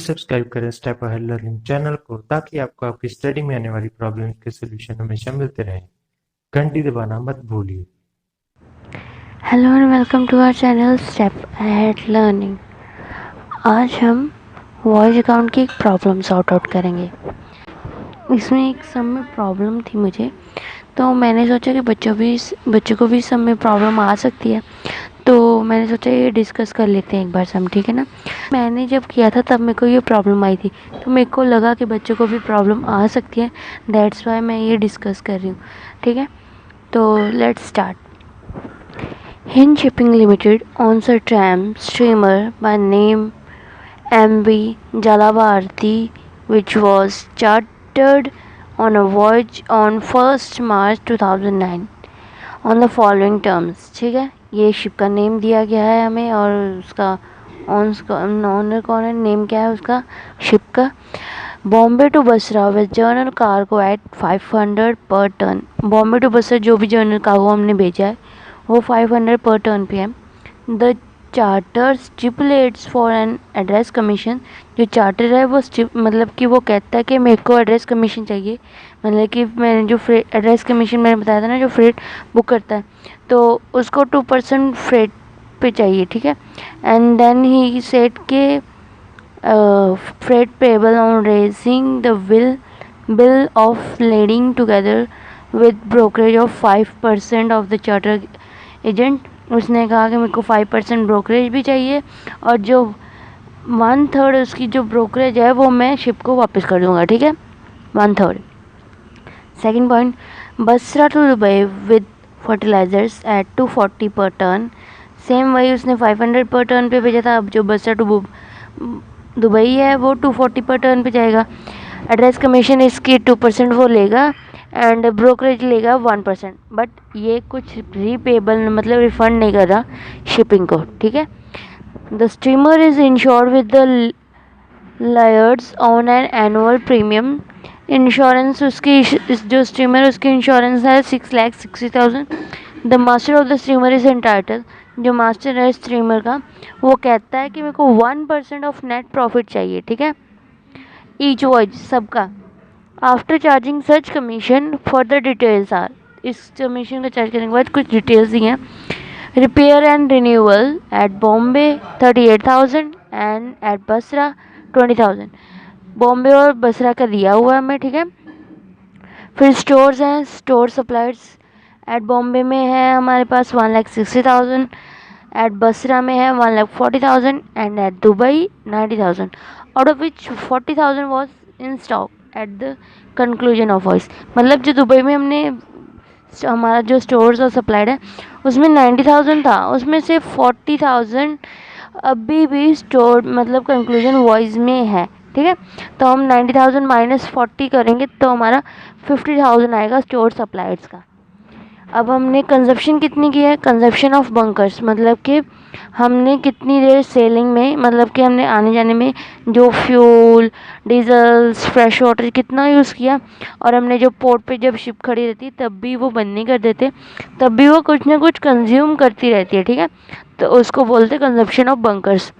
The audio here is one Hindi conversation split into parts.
सब्सक्राइब करें स्टेप अहेड लर्निंग चैनल को ताकि आपको आपकी स्टडी में आने वाली प्रॉब्लम्स के सॉल्यूशन हमेशा मिलते रहें। घंटी दबाना मत भूलिए। Hello and welcome to our channel step ahead learning. आज हम वॉइस अकाउंट की एक प्रॉब्लम सॉर्ट आउट करेंगे। इसमें एक सम में प्रॉब्लम थी मुझे, तो मैंने सोचा कि बच्चों को भी सम में प्रॉब्लम आ सकती है, तो मैंने सोचा ये डिस्कस कर लेते हैं एक बार सम, ठीक है ना। मैंने जब किया था तब मेरे को ये प्रॉब्लम आई थी, तो मेरे को लगा कि बच्चों को भी प्रॉब्लम आ सकती है, दैट्स वाई मैं ये डिस्कस कर रही हूँ, ठीक है। तो let's start. Hin Shipping Limited owns a tram steamer by name MV Jalabarti, which was chartered on a voyage on 1st March 2009 on the following terms। ठीक है, ये शिप का नेम दिया गया है हमें, और उसका ऑनर कौन है, नेम क्या है उसका शिप का। Bombay to Basra with general cargo at 500 per ton. Bombay to Basra जो भी जर्नल कार्गो हमने भेजा है वो 500 पर टन पे है। The charter stipulates for an address commission. जो चार्टर है वो मतलब कि वो कहता है कि मेरे को एड्रेस कमीशन चाहिए, मतलब कि मैंने जो फ्रेट एड्रेस कमीशन मैंने बताया था ना, जो फ्रेट बुक करता है, तो उसको 2% फ्रेट पे चाहिए, ठीक है। एंड देन ही सेड के freight payable on raising the bill of lading together with brokerage of 5% of the charter agent. उसने कहा कि मेरे को 5% ब्रोकरेज भी चाहिए, और जो 1/3 उसकी जो ब्रोकरेज है वो मैं शिप को वापस कर दूंगा, ठीक है, 1/3। Second point, Basra to Dubai with fertilizers at 240 per ton. Same वही उसने 500 पर टन पे भेजा था, अब जो बसरा टू दुबई है वो 240 पर टन पे जाएगा। एड्रेस कमीशन इसकी 2% वो लेगा एंड ब्रोकरेज लेगा 1%, बट ये कुछ रीपेबल मतलब रिफंड नहीं कर रहा शिपिंग को, ठीक है। The steamer is insured with the Lloyd's on an annual premium. Insurance उसकी जो स्टीमर है उसकी इंश्योरेंस है 6,60,000। The master of the steamer is entitle. जो मास्टर है स्टीमर का वो कहता है कि मेरे को 1% ऑफ नेट प्रॉफिट चाहिए, ठीक है, ईच वॉइज सबका। After charging such commission for the details are. इस कमीशन का चार्ज करने के बाद कुछ डिटेल्स दी हैं। Repair and renewal at Bombay 38,000 and at Basra 20,000। Bombay और बसरा का दिया हुआ है हमें, ठीक है। फिर स्टोर्स हैं, स्टोर सप्लायर्स एट बॉम्बे में है हमारे पास 1,60,000, एट बसरा में है 1,40,000 and at Dubai 90,000, out of which 40,000 was in stock at the conclusion of voyage. मतलब जो दुबई में हमने हमारा जो स्टोर्स और सप्लाइड है उसमें 90,000 था, उसमें से 40,000 अभी भी स्टोर मतलब कंक्लूजन वॉइस में है, ठीक है। तो हम 90,000 माइनस 40 करेंगे तो हमारा 50,000 आएगा स्टोर सप्लाइड्स का। अब हमने कंजप्शन कितनी की है, कंजप्शन ऑफ बंकर्स, मतलब कि हमने कितनी देर सेलिंग में, मतलब कि हमने आने जाने में जो फ्यूल, डीजल्स, फ्रेश वाटर कितना यूज़ किया, और हमने जो पोर्ट पे जब शिप खड़ी रहती तब भी वो बंद नहीं कर देते, तब भी वो कुछ ना कुछ कंज्यूम करती रहती है, ठीक है। तो उसको बोलते consumption of bunkers.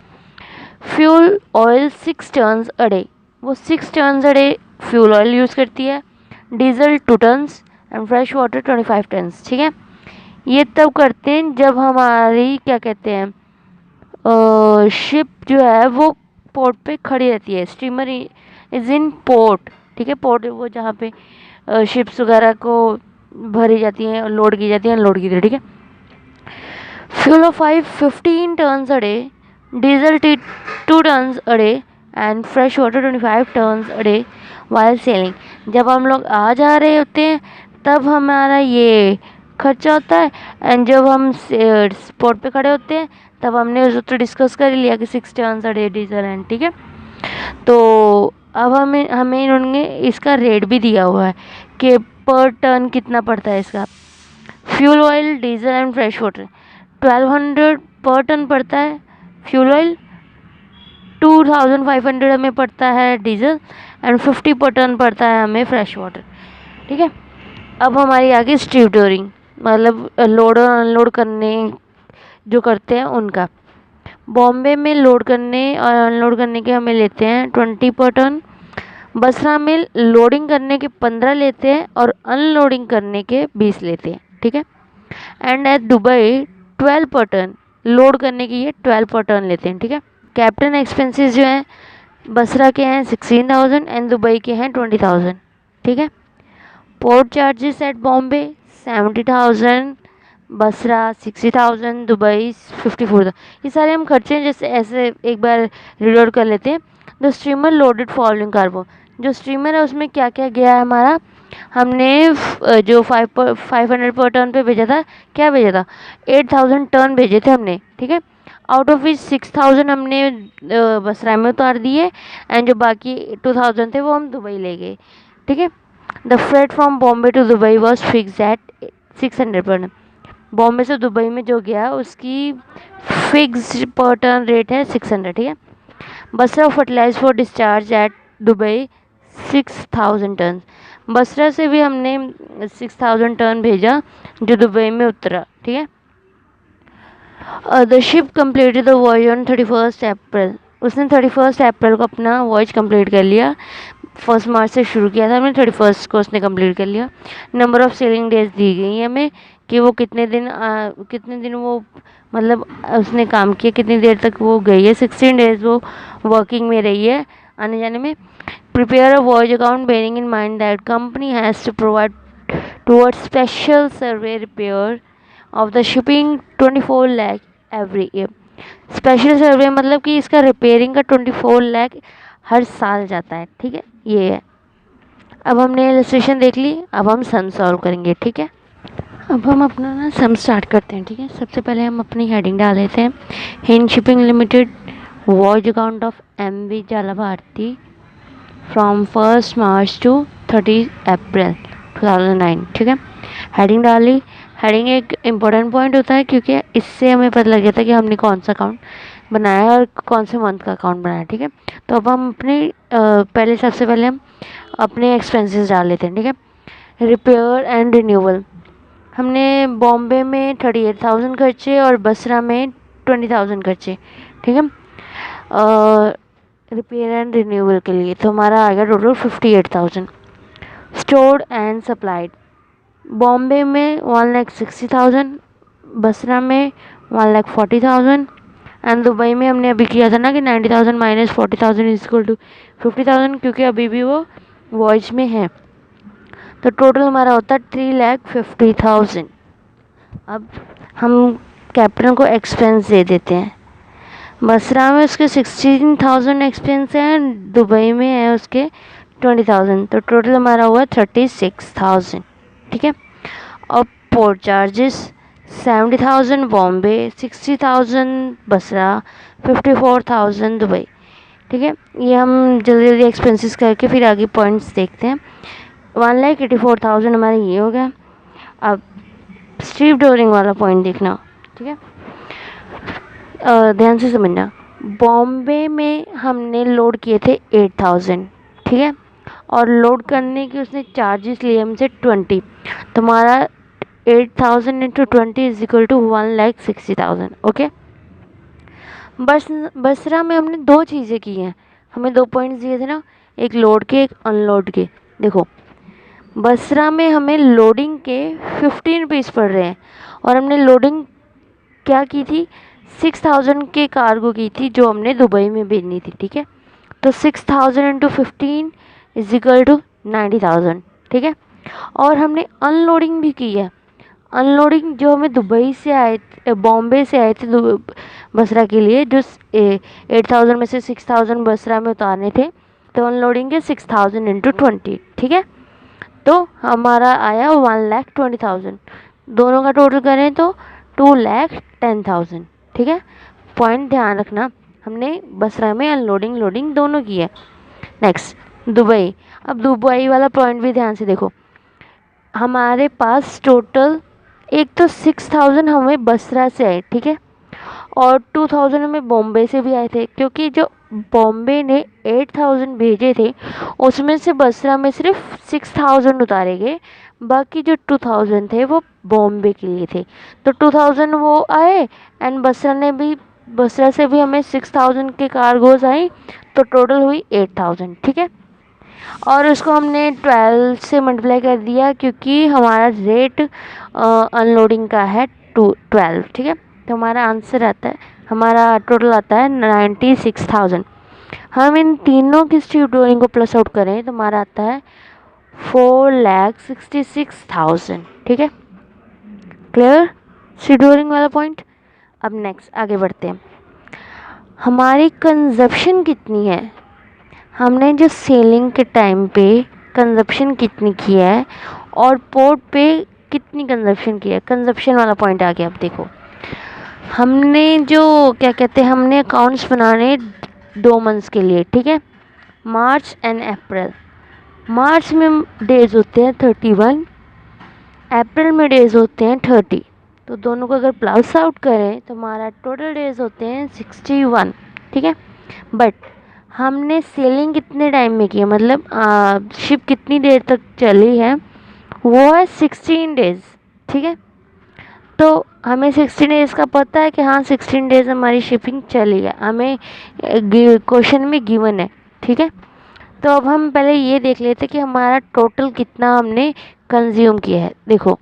Fuel oil 6 tons a day, वो 6 tons a day fuel oil use करती है। Diesel 2 tons and fresh water 25 tons, ठीक है। ये तब करते हैं जब हमारी क्या कहते हैं शिप जो है वो पोर्ट पे खड़ी रहती है। स्टीमर इज इन पोर्ट, ठीक है, पोर्ट वो जहाँ पे शिप्स वगैरह को भरी जाती हैं, लोड की जाती हैं, अनलोड की जाती है, ठीक है। Fuel of 15 tons a day, diesel 2 tons a day and fresh water 25 tons a day while sailing. जब हम लोग आ जा रहे होते हैं तब हमारा ये खर्चा होता है, एंड जब हम स्पॉट पे खड़े होते हैं तब हमने उस तो डिस्कस कर लिया कि 6 tons a day diesel and, ठीक है। तो अब हमें हमें इन्होंने इसका रेट भी दिया हुआ है कि पर टन कितना पड़ता है इसका। Fuel oil, diesel and fresh water 1200 per ton पड़ता है फ्यूल ऑयल, 2500 हमें पड़ता है डीजल, एंड 50 पर टन पड़ता है हमें फ्रेश वाटर, ठीक है। अब हमारी आगे स्टीवडोरिंग, मतलब लोड और अनलोड करने जो करते हैं उनका। बॉम्बे में लोड करने और अनलोड करने के हमें लेते हैं 20 पर टन। बसरा में लोडिंग करने के 15 लेते हैं और अनलोडिंग करने के 20 लेते हैं, ठीक है। एंड एट दुबई 12 पर टन, लोड करने की ये 12 पर टन लेते हैं, ठीक है। कैप्टन एक्सपेंसेस जो हैं बसरा के हैं 16,000 एंड दुबई के हैं 20,000, ठीक है। Port charges at Bombay 70,000, Basra 60,000, Dubai 54,000। ये सारे हम खर्चे हैं, जैसे ऐसे एक बार रीड आउट कर लेते हैं। The streamer loaded following cargo, जो स्ट्रीमर है उसमें क्या क्या गया है हमारा, हमने जो 500 पर टन पे भेजा था, क्या भेजा था 8,000 टन भेजे थे हमने, ठीक है। आउट ऑफ विच 6,000 हमने बसरा में उतार दिए एंड जो बाकी 2,000 थे वो हम दुबई ले गए, ठीक है। The freight from Bombay to Dubai was fix at 600 per ton, Bombay से दुबई में जो गया उसकी फिक्स पर टन रेट है 600, ठीक है। Basra fertilize for discharge at Dubai 6,000 ton, Basra से भी हमने 6,000 टन भेजा जो दुबई में उतरा, ठीक है। The ship completed the voyage on 31 अप्रैल, उसने 31 अप्रैल को अपना वॉयज कंप्लीट कर लिया। 1 मार्च से शुरू किया था हमने, 31 को उसने कंप्लीट कर लिया। नंबर ऑफ सेलिंग डेज दी गई है हमें कि वो कितने दिन वो मतलब उसने काम किया, कितनी देर तक वो गई है। 16 डेज वो वर्किंग में रही है, आने जाने में। Prepare a voyage account bearing in mind that company has to provide towards special survey repair of the shipping 24 lakh every year. Special survey मतलब कि इसका रिपेयरिंग का 24 लाख हर साल जाता है, ठीक है। ये है। अब हमने इलस्ट्रेशन देख ली, अब हम सम सॉल्व करेंगे, ठीक है। अब हम अपना ना सम स्टार्ट करते हैं, ठीक है। सबसे पहले हम अपनी हेडिंग डाल देते हैं, Hind shipping limited voyage account of MV जाला भारती फ्रॉम 1 मार्च टू 30 अप्रैल 2009, ठीक है। हेडिंग डाली। हेडिंग एक इम्पोर्टेंट पॉइंट होता है क्योंकि इससे हमें पता लग जाता है कि हमने कौन सा अकाउंट बनाया है और कौन से मंथ का अकाउंट बनाया है, ठीक है। तो अब हम अपने सबसे पहले हम अपने एक्सपेंसेस डाल लेते हैं, ठीक है। रिपेयर एंड रिन्यूअल, हमने बॉम्बे में 38,000 खर्चे और बसरा में 20,000 खर्चे, ठीक है। रिपेयर एंड रिन्यूअल के लिए तो हमारा आएगा total 58,000। Stored and supplied, Bombay में 1,60,000, बसरा में 1,40,000 एंड दुबई में हमने अभी किया था ना कि 90,000 माइनस 40,000 इज इक्वल टू 50,000, क्योंकि अभी भी वो वॉइस में है। तो टोटल हमारा होता है 3,50,000। अब हम कैप्टन को एक्सपेंस दे देते हैं। बसरा में उसके 16,000 एक्सपेंस है, दुबई में है उसके 20,000, तो टोटल हमारा हुआ 36,000, ठीक है। और पोर्ट चार्जेस 70,000 बॉम्बे, 60,000 बसरा, 54,000 दुबई, ठीक है। ये हम जल्दी जल्दी एक्सपेंसेस करके फिर आगे पॉइंट्स देखते हैं। 1,84,000 हमारा ये हो गया। अब स्ट्रीप डोरिंग वाला पॉइंट देखना, ठीक है। ध्यान से समझना, बॉम्बे में हमने लोड किए थे 8,000, ठीक है, और लोड करने की उसने चार्जेस लिए हमसे 20, तो हमारा 8,000 into 20 is equal to 1,60,000, okay. Basra में हमने दो चीज़ें की हैं, हमें 2 पॉइंट्स दिए थे ना, एक लोड के एक अनलोड के। देखो बसरा में हमें लोडिंग के 15 रुपीज़ पड़ रहे हैं और हमने लोडिंग क्या की थी 6,000 के कार्गो की थी जो हमने दुबई में भेजनी थी, ठीक है। तो 6,000 इंटू 15 इज इक्वल टू 90,000, ठीक है। और हमने अनलोडिंग भी की है, अनलोडिंग जो हमें दुबई से आए बॉम्बे से आए थे बसरा के लिए, जो 8,000 में से 6,000 बसरा में उतारने थे, तो अनलोडिंग के 6,000 इंटू 20, ठीक है। तो हमारा आया 1,20,000, दोनों का टोटल करें तो 2,10,000, ठीक है। पॉइंट ध्यान रखना, हमने बसरा में अनलोडिंग लोडिंग दोनों की है। नेक्स्ट दुबई, अब दुबई वाला पॉइंट भी ध्यान से देखो, हमारे पास टोटल एक तो 6,000 हमें बसरा से आए, ठीक है, और 2,000 हमें बॉम्बे से भी आए थे, क्योंकि जो बॉम्बे ने 8,000 भेजे थे उसमें से बसरा में सिर्फ 6,000 उतारे गए, बाकी जो 2,000 थे वो बॉम्बे के लिए थे। तो 2,000 वो आए एंड बसरा ने भी बसरा से भी हमें 6000 के कार्गोज आई, तो टोटल हुई 8000, ठीक है। और उसको हमने 12 से मल्टीप्लाई कर दिया क्योंकि हमारा रेट अनलोडिंग का है 12, ठीक है। तो हमारा आंसर आता है, हमारा टोटल आता है 96,000। हम इन तीनों की शेड्यूलिंग को प्लस आउट करें तो हमारा आता है 4,66,000, ठीक है। क्लियर शेड्यूलिंग वाला पॉइंट। अब नेक्स्ट आगे बढ़ते हैं। हमारी कंजप्शन कितनी है, हमने जो सेलिंग के टाइम पे कंजप्शन कितनी की है और पोर्ट पे कितनी कंजप्शन की है, कंजप्शन वाला पॉइंट आ गया। अब देखो, हमने जो क्या कहते हैं, हमने अकाउंट्स बनाने 2 मंथ्स के लिए, ठीक है, मार्च एंड अप्रैल। मार्च में डेज होते हैं 31, अप्रैल में डेज होते हैं 30। तो दोनों को अगर प्लस आउट करें तो हमारा टोटल डेज होते हैं 61, ठीक है। बट हमने सेलिंग कितने टाइम में की है, मतलब शिप कितनी देर तक चली है, वो है 16 डेज, ठीक है। तो हमें 16 डेज का पता है कि हाँ 16 डेज हमारी शिपिंग चली है, हमें क्वेश्चन में गिवन है, ठीक है। तो अब हम पहले ये देख लेते हैं कि हमारा टोटल कितना हमने कंज्यूम किया है। देखो,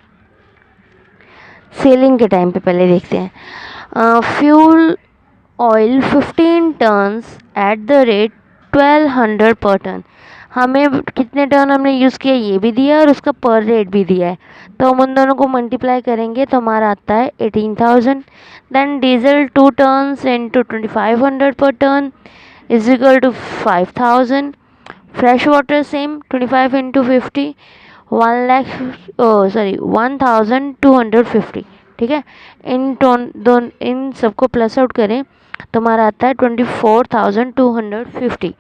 सेलिंग के टाइम पे पहले देखते हैं। Fuel oil 15 tons at the rate 1200 per ton. हमें कितने टन हमने यूज़ किया ये भी दिया और उसका पर रेट भी दिया है, तो हम उन दोनों को मल्टीप्लाई करेंगे तो हमारा आता है 18,000। Then diesel 2 turns into 2500 per ton is equal to 5,000। Fresh water same 25 into 50, 1,250, ठीक है। इन सबको प्लस आउट करें तो हमारा आता है 24,250।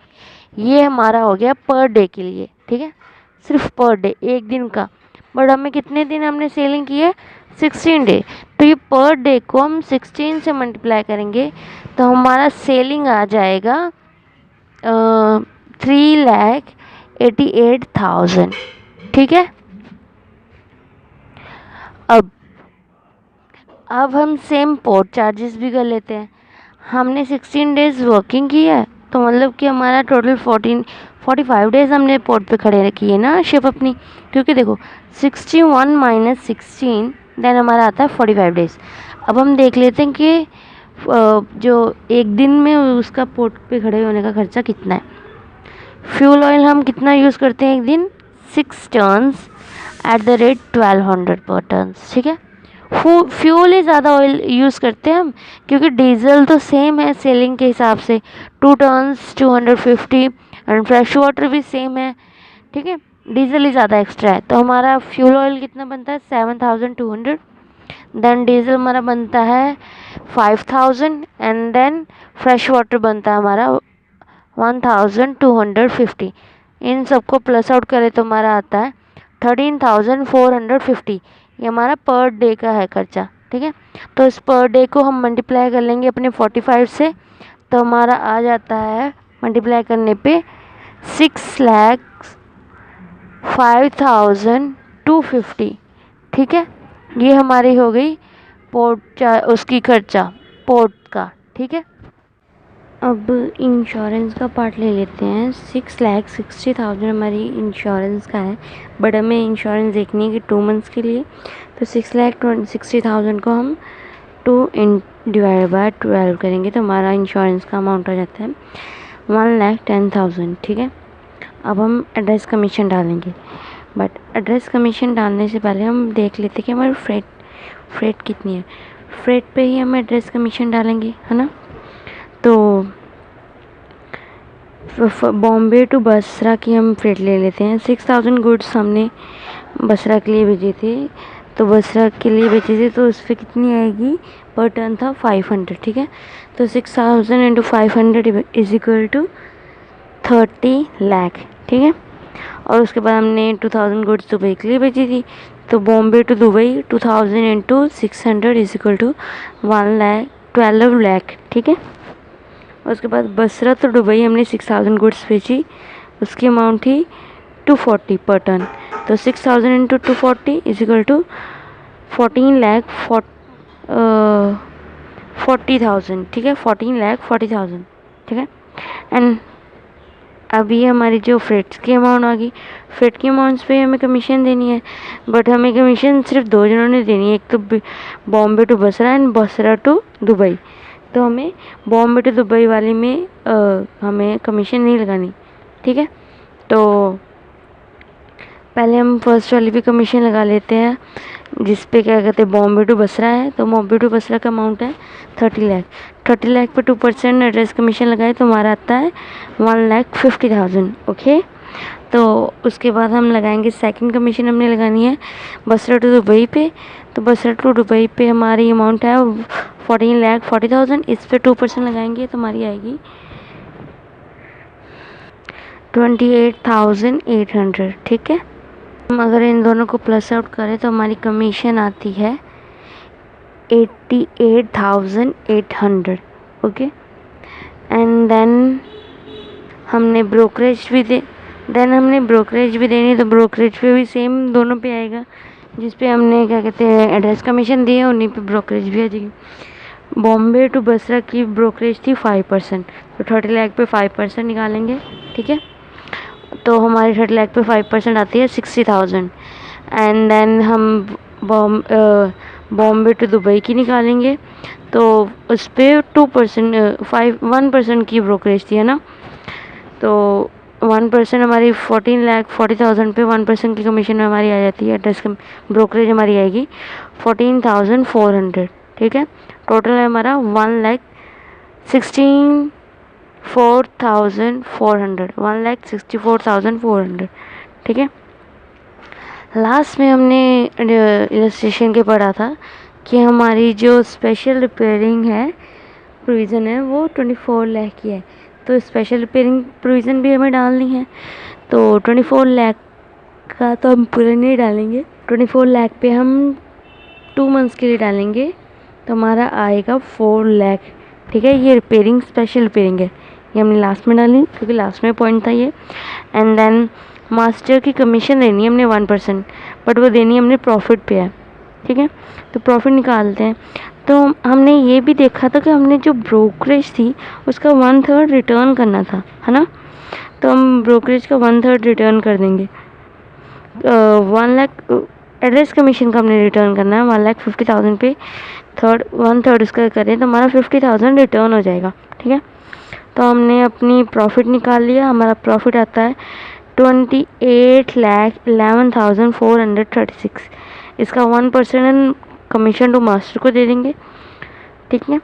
ये हमारा हो गया पर डे के लिए, ठीक है, सिर्फ पर डे, एक दिन का। बट हमें कितने दिन हमने सेलिंग की है, 16 डे। तो ये पर डे को हम 16 से मल्टीप्लाई करेंगे तो हमारा सेलिंग आ जाएगा 3,88,000, ठीक है। अब हम सेम पोर्ट चार्जेस भी कर लेते हैं। हमने 16 डेज वर्किंग की है, तो मतलब कि हमारा टोटल 45 डेज हमने पोर्ट पे खड़े किए ना शिप अपनी, क्योंकि देखो 61 माइनस 16 देन हमारा आता है 45 डेज। अब हम देख लेते हैं कि जो एक दिन में उसका पोर्ट पे खड़े होने का खर्चा कितना है। फ्यूल ऑयल हम कितना यूज़ करते हैं एक दिन, 6 टन्स एट द रेट 1200 पर टन्स, ठीक है। फ्यूल ही ज़्यादा ऑयल यूज़ करते हैं हम, क्योंकि डीजल तो सेम है सेलिंग के हिसाब से 2 टन्स 250 एंड फ्रेश वाटर भी सेम है, ठीक है। डीजल ही ज़्यादा एक्स्ट्रा है, तो हमारा फ्यूल ऑयल कितना बनता है 7,200। देन डीजल हमारा बनता है 5,000 एंड देन फ्रेश वाटर बनता है हमारा 1,250। इन सबको प्लस आउट करें तो हमारा आता है 13,450। ये हमारा पर डे का है खर्चा, ठीक है। तो इस पर डे को हम मल्टीप्लाई कर लेंगे अपने 45 से, तो हमारा आ जाता है मल्टीप्लाई करने पे 6,05,250, ठीक है। ये हमारी हो गई उसकी खर्चा पोर्ट का, ठीक है। अब इंश्योरेंस का पार्ट ले लेते हैं। 6,60,000 हमारी इंश्योरेंस का है, बट हमें इंश्योरेंस देखनी है कि 2 मंथ्स के लिए। तो 6,60,000 को हम 2 डिवाइड बाय 12 करेंगे तो हमारा इंश्योरेंस का अमाउंट आ जाता है 1,10,000, ठीक है। अब हम एड्रेस कमीशन डालेंगे, बट एड्रेस कमीशन डालने से पहले हम देख लेते हैं कि हमारी फ्रेट कितनी है। फ्रेट पे ही हम एड्रेस कमीशन डालेंगे, है ना। तो बॉम्बे टू बसरा की हम फ्रेट ले लेते हैं। 6,000 गुड्स हमने बसरा के लिए भेजे थे, तो बसरा के लिए भेजे थे तो उस पर कितनी आएगी, पर टन था 500, ठीक है। तो 6,000 into 500 is equal to 30 lakh, ठीक है। और उसके बाद हमने 2,000 गुड्स दुबई के लिए भेजी थी, तो Bombay to Dubai 2,000 into 600 is equal to 12 lakh, ठीक है। उसके बाद बसरा तो दुबई हमने 6,000 गुड्स भेजी, उसकी अमाउंट थी 240 पर टन। तो 6,000 into 240 is equal to 14 lakh 40,000, ठीक है, 14,40,000, ठीक है। एंड अभी हमारी जो फ्रेट्स की अमाउंट आ गई, फ्रेट की अमाउंट्स पे हमें कमीशन देनी है, बट हमें कमीशन सिर्फ 2 जनों ने देनी है, एक तो Bombay to Basra and Basra to Dubai. तो हमें बॉम्बे टू दुबई वाली में हमें कमीशन नहीं लगानी, ठीक है। तो पहले हम फर्स्ट वाली पे कमीशन लगा लेते हैं, जिस पे क्या कहते हैं बॉम्बे टू बसरा है। तो बॉम्बे टू बसरा का अमाउंट है 30 लाख। 30 लाख पे 2% एड्रेस कमीशन लगाए तो हमारा आता है 1,50,000, ओके। तो उसके बाद हम लगाएंगे सेकंड कमीशन, हमने लगानी है बसरा टू दुबई पे। तो बसरा टू दुबई पे हमारी अमाउंट है 14,40,000। इस पे 2% लगाएंगे तो हमारी आएगी 28,800, ठीक है। हम अगर इन दोनों को प्लस आउट करें तो हमारी कमीशन आती है 88,800, ओके। एंड देन हमने ब्रोकरेज भी देनी है। तो ब्रोकरेज पे भी सेम दोनों पे आएगा, जिस पे हमने क्या कहते हैं एड्रेस कमीशन दिए उन्हीं पे ब्रोकरेज भी आ जाएगी। बॉम्बे टू बसरा की ब्रोकरेज थी 5%, तो 30 लाख पे 5% निकालेंगे, ठीक है। तो हमारी 30 लाख पे 5% आती है 60,000। एंड देन हम बॉम्बे टू दुबई की निकालेंगे, तो उस पर 1% की ब्रोकरेज थी, है ना। तो 1% हमारी 14,40,000 पे 1% की कमीशन हमारी आ जाती है। एड्रेस ब्रोकरेज हमारी आएगी 14,400, ठीक है। टोटल है हमारा 1,64,400, ठीक है। लास्ट में हमने इलस्ट्रेशन के पढ़ा था कि हमारी जो स्पेशल रिपेयरिंग है प्रोविज़न है वो 24 लाख की है। तो स्पेशल रिपेयरिंग प्रोविज़न भी हमें डालनी है। तो 24 लाख का तो हम पूरा नहीं डालेंगे, 24 लाख पे हम 2 मंथ्स के लिए डालेंगे, तो हमारा आएगा 4 लाख, ठीक है। ये रिपेयरिंग स्पेशल रिपेयरिंग है, ये हमने लास्ट में डाली क्योंकि लास्ट में पॉइंट था ये। एंड देन मास्टर की कमीशन देनी है हमने 1%, बट वो देनी हमने प्रॉफिट पे है, ठीक है। तो प्रॉफिट निकालते हैं। तो हमने ये भी देखा था कि हमने जो ब्रोकरेज थी उसका 1/3 रिटर्न करना था, है ना। तो हम ब्रोकरेज का 1/3 रिटर्न कर देंगे। 1 लाख एड्रेस कमीशन का हमने रिटर्न करना है 1,50,000 पे 1/3 उसका करें तो हमारा 50,000 रिटर्न हो जाएगा, ठीक है। तो हमने अपनी प्रॉफिट निकाल लिया, हमारा प्रॉफिट आता है 28,11,436। इसका 1% कमीशन टू मास्टर को दे देंगे, ठीक है।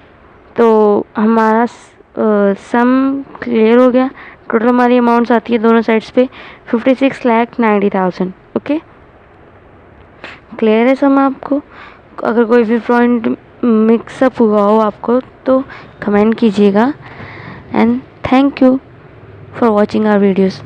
तो हमारा सम क्लियर हो गया। टोटल हमारी अमाउंट्स आती है दोनों साइड्स पे 56,90,000, ओके। क्लियर है सम आपको? अगर कोई भी पॉइंट मिक्सअप हुआ हो आपको तो कमेंट कीजिएगा। And thank you for watching our videos.